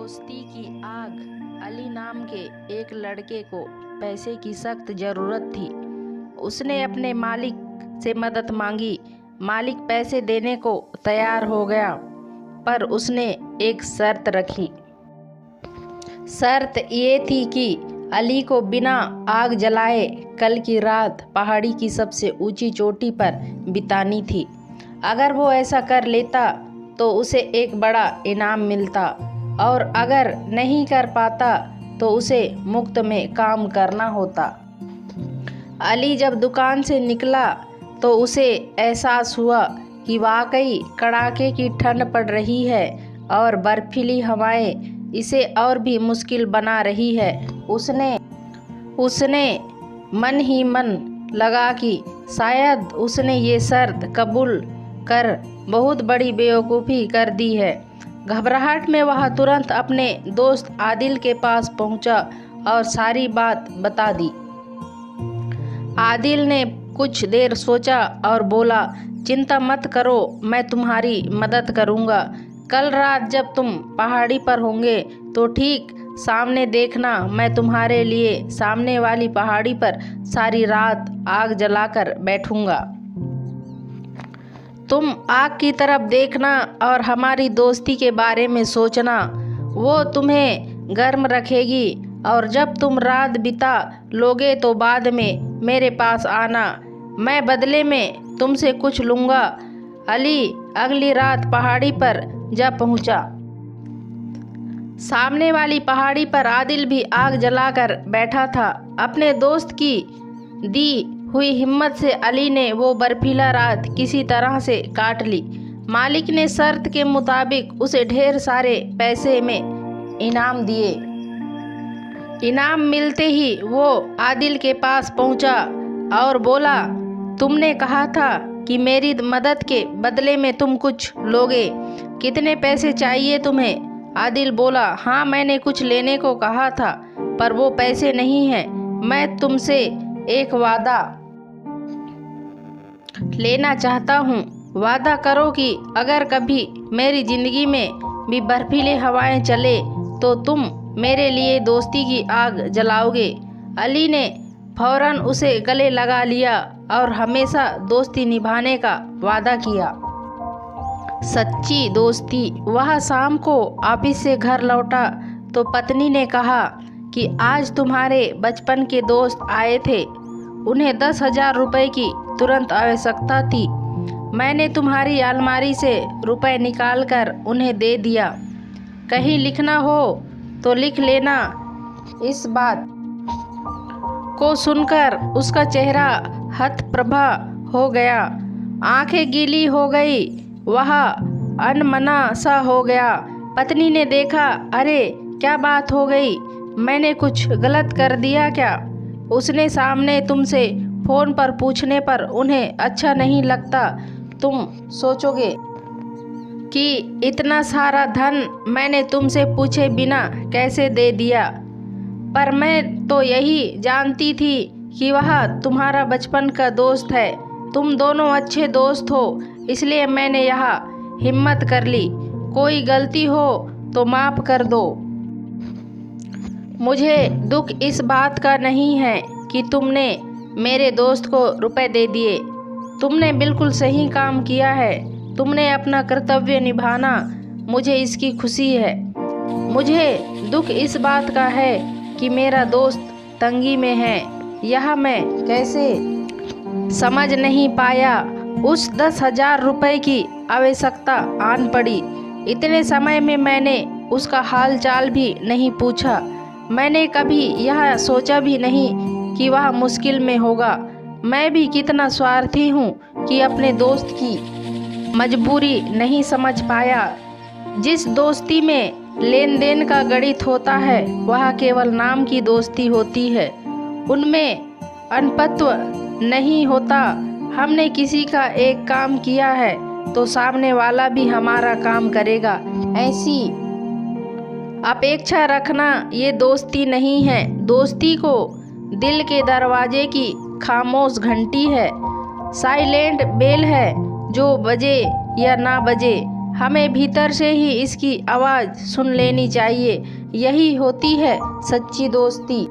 दोस्ती की आग। अली नाम के एक लड़के को पैसे की सख्त ज़रूरत थी। उसने अपने मालिक से मदद मांगी। मालिक पैसे देने को तैयार हो गया, पर उसने एक शर्त रखी। शर्त ये थी कि अली को बिना आग जलाए कल की रात पहाड़ी की सबसे ऊंची चोटी पर बितानी थी। अगर वो ऐसा कर लेता तो उसे एक बड़ा इनाम मिलता, और अगर नहीं कर पाता तो उसे मुफ्त में काम करना होता। अली जब दुकान से निकला तो उसे एहसास हुआ कि वाकई कड़ाके की ठंड पड़ रही है और बर्फीली हवाएं इसे और भी मुश्किल बना रही है। उसने मन ही मन लगा कि शायद उसने ये शर्त कबूल कर बहुत बड़ी बेवकूफ़ी कर दी है। घबराहट में वह तुरंत अपने दोस्त आदिल के पास पहुंचा और सारी बात बता दी। आदिल ने कुछ देर सोचा और बोला, चिंता मत करो, मैं तुम्हारी मदद करूंगा। कल रात जब तुम पहाड़ी पर होंगे तो ठीक सामने देखना, मैं तुम्हारे लिए सामने वाली पहाड़ी पर सारी रात आग जलाकर बैठूंगा। तुम आग की तरफ देखना और हमारी दोस्ती के बारे में सोचना, वो तुम्हें गर्म रखेगी। और जब तुम रात बिता लोगे तो बाद में मेरे पास आना, मैं बदले में तुमसे कुछ लूँगा। अली अगली रात पहाड़ी पर जा पहुँचा। सामने वाली पहाड़ी पर आदिल भी आग जलाकर बैठा था। अपने दोस्त की दी हुई हिम्मत से अली ने वो बर्फीला रात किसी तरह से काट ली। मालिक ने शर्त के मुताबिक उसे ढेर सारे पैसे में इनाम दिए। इनाम मिलते ही वो आदिल के पास पहुंचा और बोला, तुमने कहा था कि मेरी मदद के बदले में तुम कुछ लोगे, कितने पैसे चाहिए तुम्हें? आदिल बोला, हाँ, मैंने कुछ लेने को कहा था, पर वो पैसे नहीं हैं। मैं तुमसे एक वादा लेना चाहता हूँ। वादा करो कि अगर कभी मेरी ज़िंदगी में भी बर्फीली हवाएं चले तो तुम मेरे लिए दोस्ती की आग जलाओगे। अली ने फौरन उसे गले लगा लिया और हमेशा दोस्ती निभाने का वादा किया। सच्ची दोस्ती। वह शाम को ऑफिस से घर लौटा तो पत्नी ने कहा कि आज तुम्हारे बचपन के दोस्त आए थे, उन्हें 10,000 रुपये की तुरंत आवश्यकता थी। मैंने तुम्हारी अलमारी से रुपए निकाल कर उन्हें दे दिया। कहीं लिखना हो तो लिख लेना। इस बात को सुनकर उसका चेहरा हतप्रभा हो गया, आंखें गीली हो गई, वह अनमना सा हो गया। पत्नी ने देखा, अरे क्या बात हो गई, मैंने कुछ गलत कर दिया क्या? उसने सामने तुमसे फ़ोन पर पूछने पर उन्हें अच्छा नहीं लगता। तुम सोचोगे कि इतना सारा धन मैंने तुमसे पूछे बिना कैसे दे दिया, पर मैं तो यही जानती थी कि वह तुम्हारा बचपन का दोस्त है। तुम दोनों अच्छे दोस्त हो, इसलिए मैंने यह हिम्मत कर ली। कोई गलती हो तो माफ़ कर दो। मुझे दुख इस बात का नहीं है कि तुमने मेरे दोस्त को रुपए दे दिए। तुमने बिल्कुल सही काम किया है। तुमने अपना कर्तव्य निभाना, मुझे इसकी खुशी है। मुझे दुख इस बात का है कि मेरा दोस्त तंगी में है। यह मैं कैसे समझ नहीं पाया। उस 10,000 रुपये की आवश्यकता आन पड़ी। इतने समय में मैंने उसका हाल चाल भी नहीं पूछा। मैंने कभी यह सोचा भी नहीं कि वह मुश्किल में होगा। मैं भी कितना स्वार्थी हूँ कि अपने दोस्त की मजबूरी नहीं समझ पाया। जिस दोस्ती में लेन देन का गणित होता है वह केवल नाम की दोस्ती होती है, उनमें अनपत्व नहीं होता। हमने किसी का एक काम किया है तो सामने वाला भी हमारा काम करेगा, ऐसी अपेक्षा रखना ये दोस्ती नहीं है। दोस्ती को दिल के दरवाजे की खामोश घंटी है, साइलेंट बेल है, जो बजे या ना बजे हमें भीतर से ही इसकी आवाज़ सुन लेनी चाहिए। यही होती है सच्ची दोस्ती।